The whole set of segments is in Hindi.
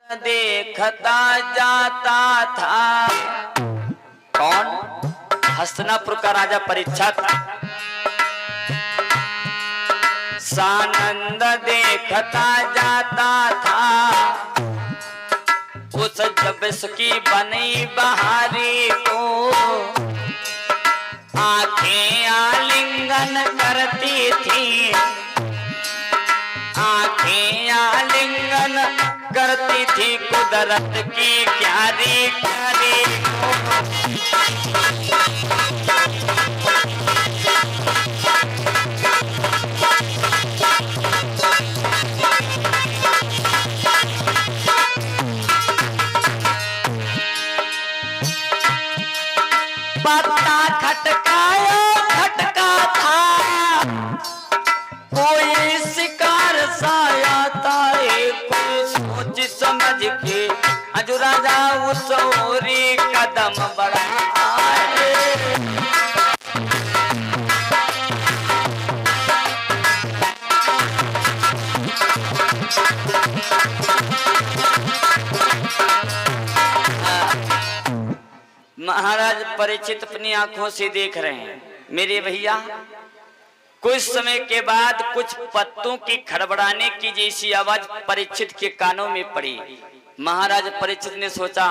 देखता जाता था। कौन? हस्तिनापुर का राजा परीक्षित। सानंद देखता जाता था उस जब इसकी बनी बहारी को, आंखें आलिंगन करती थी, आंखें आलिंगन करती थी कुदरत की प्यारी प्यारी पत्ता खटकाया खटका था, कोई शिकार साया था, सोच समझ के अजू राजा उस ओरी कदम बढ़ाए। महाराज परीक्षित अपनी आंखों से देख रहे हैं। मेरे भैया, कुछ समय के बाद कुछ पत्तों की खड़बड़ाने की जैसी आवाज परीक्षित के कानों में पड़ी। महाराज परीक्षित ने सोचा,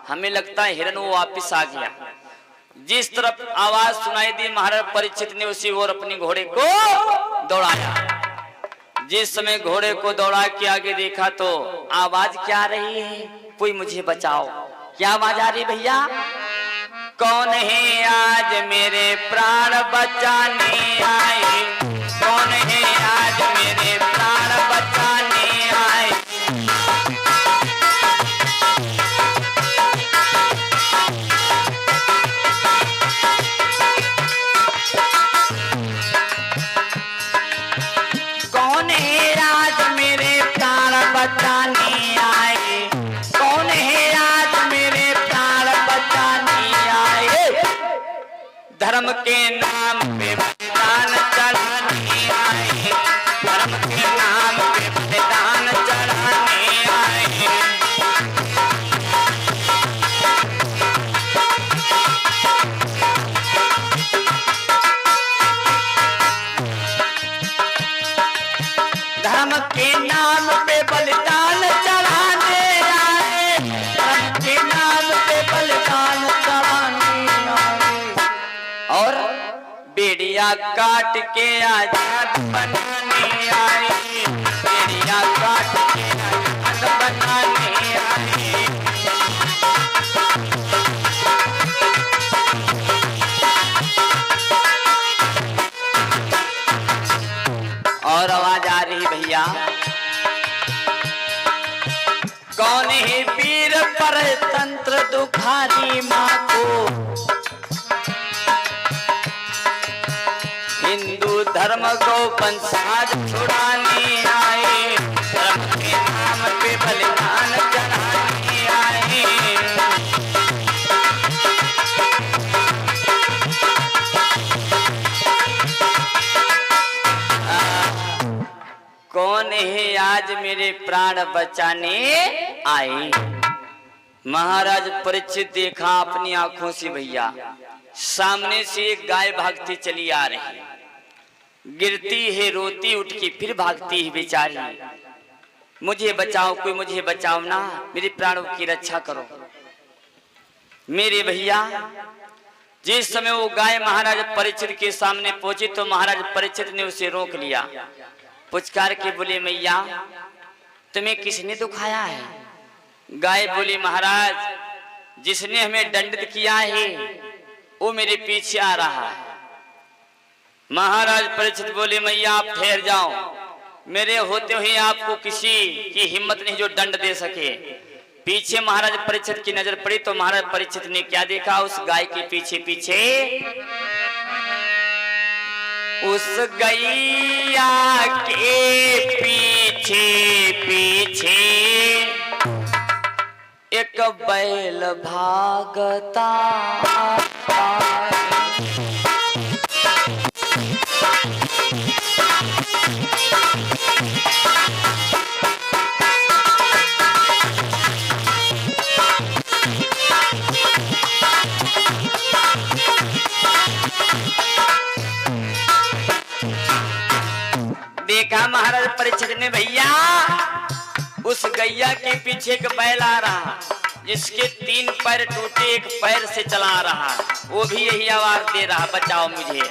हमें लगता है हिरण वो वापिस आ गया। जिस तरफ आवाज सुनाई दी, महाराज परीक्षित ने उसी ओर अपने घोड़े को दौड़ाया। जिस समय घोड़े को दौड़ा के आगे देखा तो आवाज क्या आ रही है? कोई मुझे बचाओ। क्या आवाज आ रही भैया? कौन है आज मेरे प्राण बचाने आए, कौन है आज मेरे प्राण बचाने आए। कौन है आज मेरे प्राण बचाने आए, कौन है आज मेरे प्राण बचाने आए। धर्म के नाम पे बलिदान चढ़ाने आए, धर्म के नाम पे बलिदान चढ़ाने आए। धर्म के नाम पे बलिदान चढ़ाने आए, धर्म के नाम पे बलिदान चढ़ाने आए। और बेड़िया काट के आजाद बनाने आए, बेड़िया काट के आजाद बनाने आए। और आवाज आ रही भैया, कौन है वीर पर तंत्र दुखारी माँ को, हिंदू धर्म को पंसाज छुड़ाने आए, धर्म के नाम पे बलिदान चढ़ाने आए। कौन है आज मेरे प्राण बचाने आए। महाराज परीक्षित देखा अपनी आंखों से भैया, सामने से एक गाय भागती चली आ रही, गिरती है, रोती उठ के फिर भागती है बेचारी। मुझे बचाओ, कोई मुझे बचाओ ना, मेरे प्राणों की रक्षा करो। मेरे भैया, जिस समय वो गाय महाराज परीक्षित के सामने पहुंची तो महाराज परीक्षित ने उसे रोक लिया। पुचकार के बोले, मैया तुम्हें किसने दुखाया है? गाय बोली, महाराज जिसने हमें दंडित किया है वो मेरे पीछे आ रहा है। महाराज परीक्षित बोले, मैया आप ठहर जाओ, मेरे होते हुए आपको किसी की हिम्मत नहीं जो दंड दे सके। पीछे महाराज परीक्षित की नजर पड़ी तो महाराज परीक्षित ने क्या देखा? उस गाय के पीछे पीछे, उस गैया के पीछे पीछे एक बैल भागता। महाराज परीक्षित ने भैया उस गैया के पीछे एक बैल आ रहा जिसके 3 पैर टूटे, एक पैर से चला रहा, वो भी यही आवाज दे रहा, बचाओ मुझे।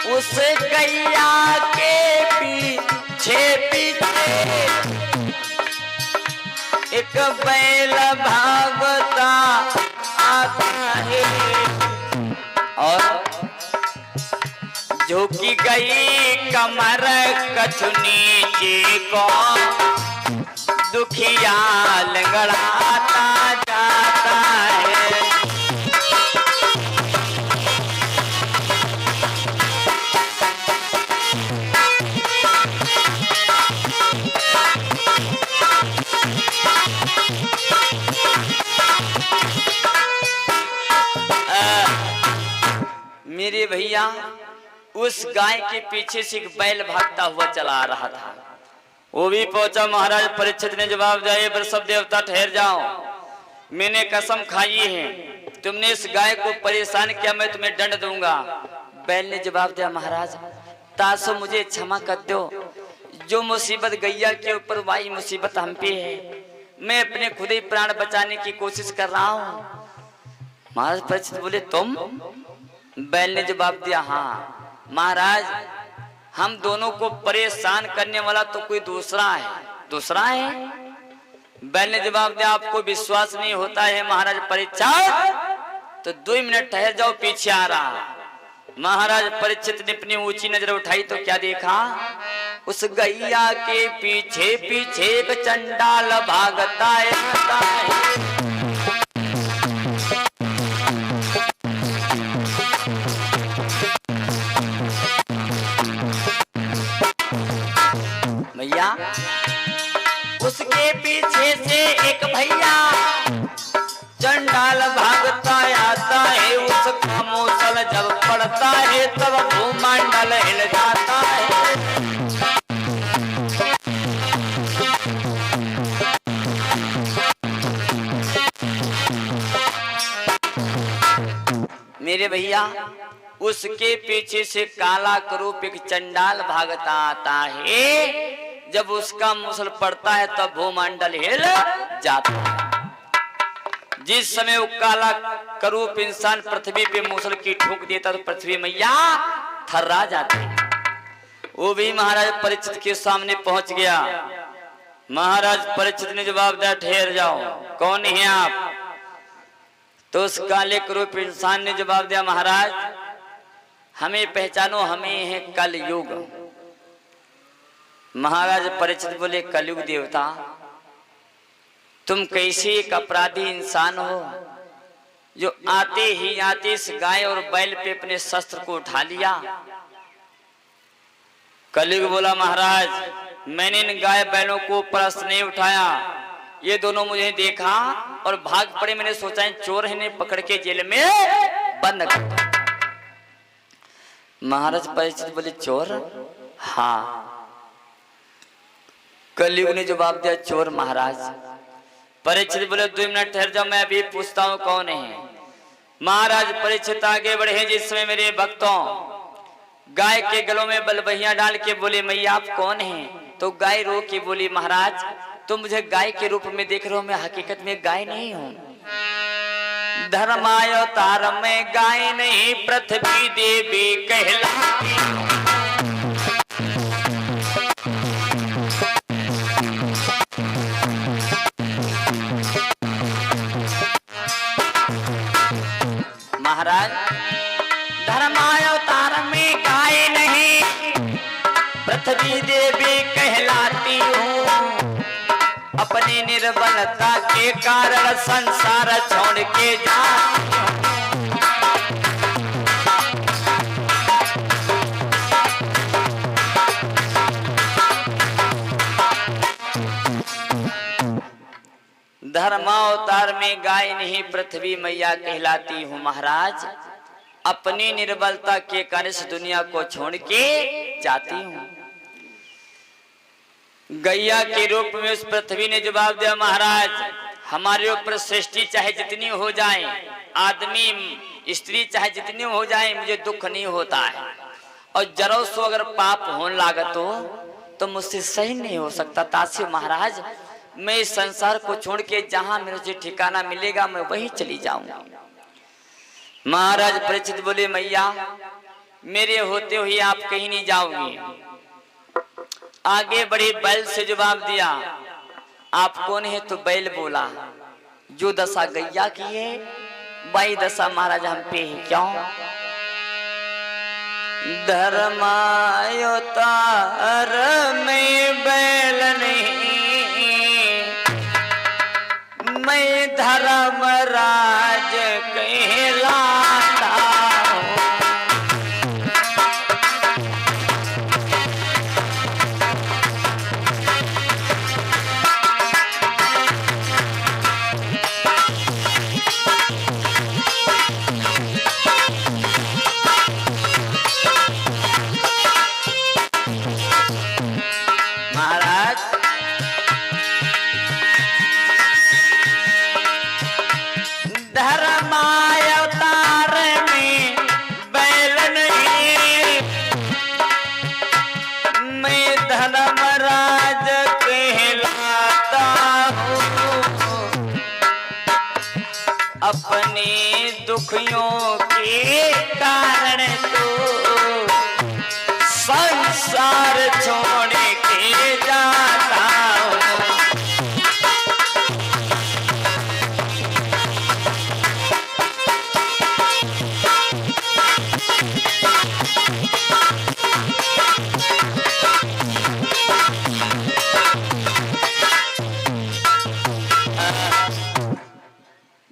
उस गैया के पीछे एक बैल भागता आता है और झुकी गई कमर कछु नीचे को, दुखिया लंगड़ाता जाता है। मेरे भैया उस गाय के पीछे से एक बैल भागता हुआ चला आ रहा था, वो भी पहुंचा। महाराज परीक्षित ने जवाब दिया, वृषभ देवता ठहर जाओ, मैंने कसम खाई है, तुमने इस गाय को परेशान किया, मैं तुम्हें दंड दूंगा। बैल ने जवाब दिया, महाराज तासो मुझे क्षमा कर दो, जो मुसीबत गैया के ऊपर वही मुसीबत हम पे है, मैं अपने खुद ही प्राण बचाने की कोशिश कर रहा हूँ। महाराज परीक्षित बोले, तुम? बैल ने जवाब दिया, हाँ महाराज, हम दोनों को परेशान करने वाला तो कोई दूसरा है। बैल ने जवाब दिया, आपको विश्वास नहीं होता है महाराज परीक्षित, तो 2 मिनट ठहर जाओ, पीछे आ रहा। महाराज परीक्षित ने अपनी ऊंची नजर उठाई तो क्या देखा, उस गैया के पीछे पीछे एक चंडाल भागता है। भैया उसके पीछे से एक भैया चंडाल भागता आता है, उसका मूसल जब पड़ता है तब भूमंडल हिल जाता है। मेरे भैया उसके पीछे से काला करूप एक चंडाल भागता आता है, जब उसका मूसल पड़ता है तब भूमंडल हिल जाता है। जिस समय वो काला करूप इंसान पृथ्वी पे मूसल की ठोक देता तो पृथ्वी मैया थर्रा जाती है। वो भी महाराज परीक्षित के सामने पहुंच गया। महाराज परीक्षित ने जवाब दिया, ठहर जाओ, कौन है आप? तो उस काले करूप इंसान ने जवाब दिया, महाराज हमें पहचानो, हमें है कलयुग। महाराज परीक्षित बोले, कलयुग देवता, तुम कैसे एक अपराधी इंसान हो जो आते ही आते इस गाय और बैल पे अपने शस्त्र को उठा लिया। कलयुग बोला, महाराज मैंने इन गाय बैलों को प्रश्न नहीं उठाया, ये दोनों मुझे देखा और भाग पड़े, मैंने सोचा चोर है, इन्हें पकड़ के जेल में बंद कर दो। महाराज परीक्षित बोले, चोर? हाँ। कलयुग ने जवाब दिया, चोर महाराज। परीक्षित बोले, 2 मिनट ठहर जाओ, मैं अभी पूछता हूँ कौन है। महाराज परीक्षित आगे बढ़े, जिस समय मेरे भक्तों गाय के गलों में बलबहिया डाल के बोले, मैया आप कौन हैं? तो गाय रो के बोली, महाराज तुम मुझे गाय के रूप में देख रहे हो, मैं हकीकत में गाय नहीं हूँ। धर्मावतार में गाय नहीं, पृथ्वी देवी कहलाती। महाराज धर्मावतार में गाय नहीं, पृथ्वी देवी कहलाती हूँ। अपनी निर्बलता के कारण संसार छोड़ के जा। धर्मावतार में गाय नहीं, पृथ्वी मैया कहलाती हूँ। महाराज अपनी निर्बलता के कारण इस दुनिया को छोड़ के जाती हूँ। गैया के रूप में उस पृथ्वी ने जवाब दिया, महाराज हमारे ऊपर सृष्टि चाहे जितनी हो जाए, आदमी स्त्री चाहे जितनी हो जाए, मुझे दुख नहीं होता है। और जरा सो अगर पाप होने लागत हो तो मुझसे सही नहीं हो सकता। तासी महाराज मैं इस संसार को छोड़ के जहां मुझे ठिकाना मिलेगा मैं वहीं चली जाऊंगी। महाराज परीक्षित बोले मैया मेरे होते हुए आप कहीं नहीं जाओगे। आगे बढ़े बैल से जवाब दिया आप कौन है? तो बैल बोला जो दशा गैया की है वही दशा महाराज हम पे है। क्यों? धर्मायोतार में बैल नहीं, मैं धर्मराज कहलाता हूँ। अपने दुखियों के कारण तो संसार छोड़ के जाता हूँ।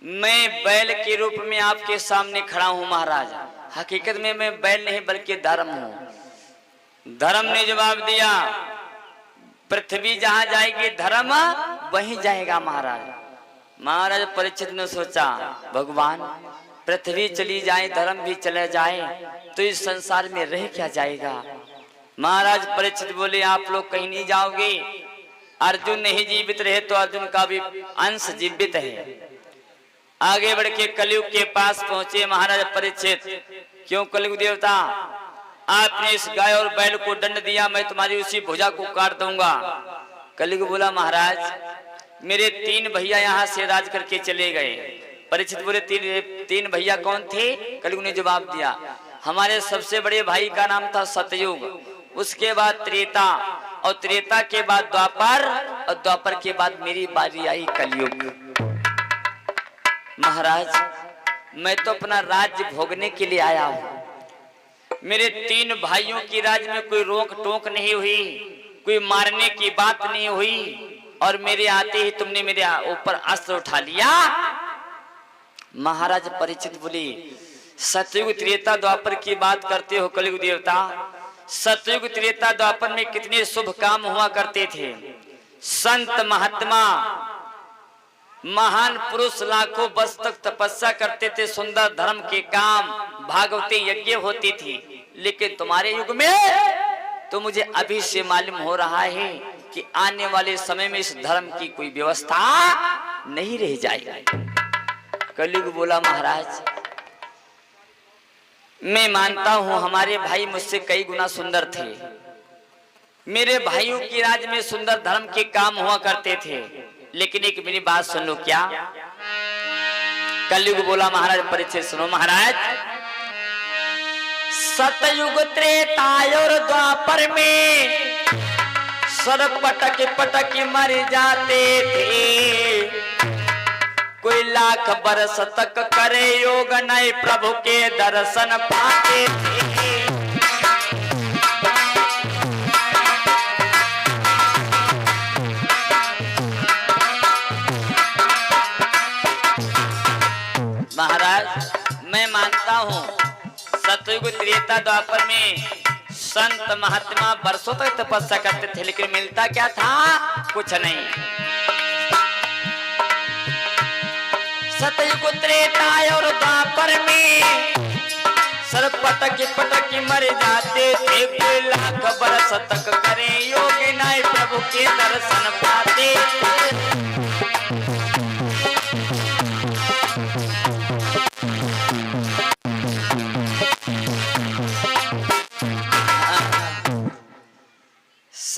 मैं बैल के रूप में आपके सामने खड़ा हूं महाराज। हकीकत में मैं बैल नहीं बल्कि धर्म हूं। धर्म ने जवाब दिया पृथ्वी जहां जाएगी धर्म वहीं जाएगा महाराज। महाराज परीक्षित ने सोचा भगवान पृथ्वी चली जाए धर्म भी चले जाए तो इस संसार में रह क्या जाएगा। महाराज परीक्षित बोले आप लोग कहीं नहीं जाओगे। अर्जुन नहीं जीवित रहे तो अर्जुन का भी अंश जीवित है। आगे बढ़ के कलयुग के पास पहुंचे महाराज परीक्षित। क्यों कलयुग देवता आपने इस गाय और बैल को दंड दिया मैं तुम्हारी उसी भुजा को काट दूंगा। कलयुग बोला महाराज मेरे 3 भैया यहाँ से राज करके चले गए। परीक्षित बोले तीन भैया कौन थे? कलयुग ने जवाब दिया हमारे सबसे बड़े भाई का नाम था सतयुग, उसके बाद त्रेता और त्रेता के बाद द्वापर और द्वापर के बाद मेरी बारी आई कलयुग। महाराज मैं तो अपना राज्य भोगने के लिए आया हूँ। मेरे 3 भाइयों की राज में कोई रोक टोक नहीं हुई, कोई मारने की बात नहीं हुई और मेरे आते ही तुमने मेरे ऊपर अस्त्र उठा लिया। महाराज परीक्षित बोले सतयुग त्रेता द्वापर की बात करते हो कलयुग देवता। सतयुग त्रेता द्वापर में कितने शुभ काम हुआ करते थे। संत महात्मा महान पुरुष लाखों वर्ष तक तपस्या करते थे, सुंदर धर्म के काम भागवती यज्ञ होती थी। लेकिन तुम्हारे युग में तो मुझे अभी से मालूम हो रहा है कि आने वाले समय में इस धर्म की कोई व्यवस्था नहीं रह जाएगी। कलयुग बोला महाराज मैं मानता हूं हमारे भाई मुझसे कई गुना सुंदर थे। मेरे भाइयों की राज में सुंदर धर्म के काम हुआ करते थे, लेकिन एक मेरी बात सुन लो। क्या? कलयुग बोला महाराज परीक्षित सुनो महाराज सतयुग त्रेता और द्वापर में सब पटक पटक मर जाते थे। कोई लाख बरस तक करे योग नए प्रभु के दर्शन पाते थे। महाराज मैं मानता हूँ सतयुग त्रेता द्वापर में संत महात्मा वर्षों तक तपस्या करते थे, लेकिन मिलता क्या था? कुछ नहीं। सतयुग त्रेता और द्वापर में सब पटक पटक मर जाते थे। कोई लाख बरस तक करे योग नए प्रभु के दर्शन पाते थे।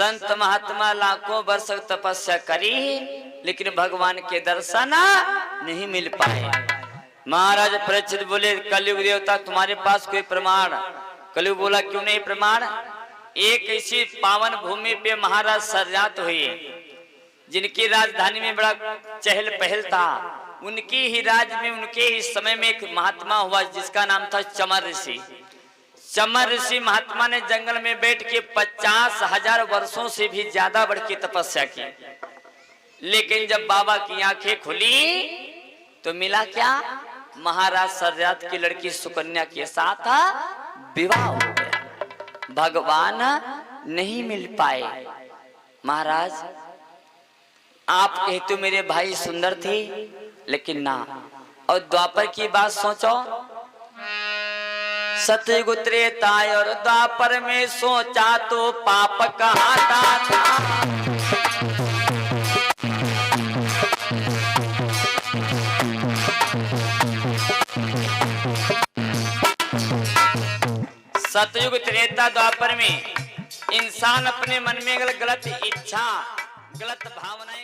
संत महात्मा लाखों वर्ष तपस्या करी लेकिन भगवान के दर्शन नहीं मिल पाए। महाराज परीक्षित बोले कलयुग देवता तुम्हारे पास कोई प्रमाण? कलयुग बोला क्यों नहीं प्रमाण? एक ऐसी पावन भूमि पे महाराज सरजात हुए जिनकी राजधानी में बड़ा चहल पहल था। उनकी ही राज में उनके ही समय में एक महात्मा हुआ जिसका नाम था चमर ऋषि। चमर ऋषि महात्मा ने जंगल में बैठ के 50,000 वर्षों से भी ज्यादा बढ़ के तपस्या की। लेकिन जब बाबा की आंखें खुली तो मिला क्या? महाराज सरजात की लड़की सुकन्या के साथ विवाह हो गया। भगवान नहीं मिल पाए। महाराज आप कहते मेरे भाई सुंदर थे लेकिन ना। और द्वापर की बात सोचो, सतयुग त्रेता और द्वापर में सोचा तो पाप कहाता था। सतयुग त्रेता द्वापर में इंसान अपने मन में गलत इच्छा गलत भावनाएं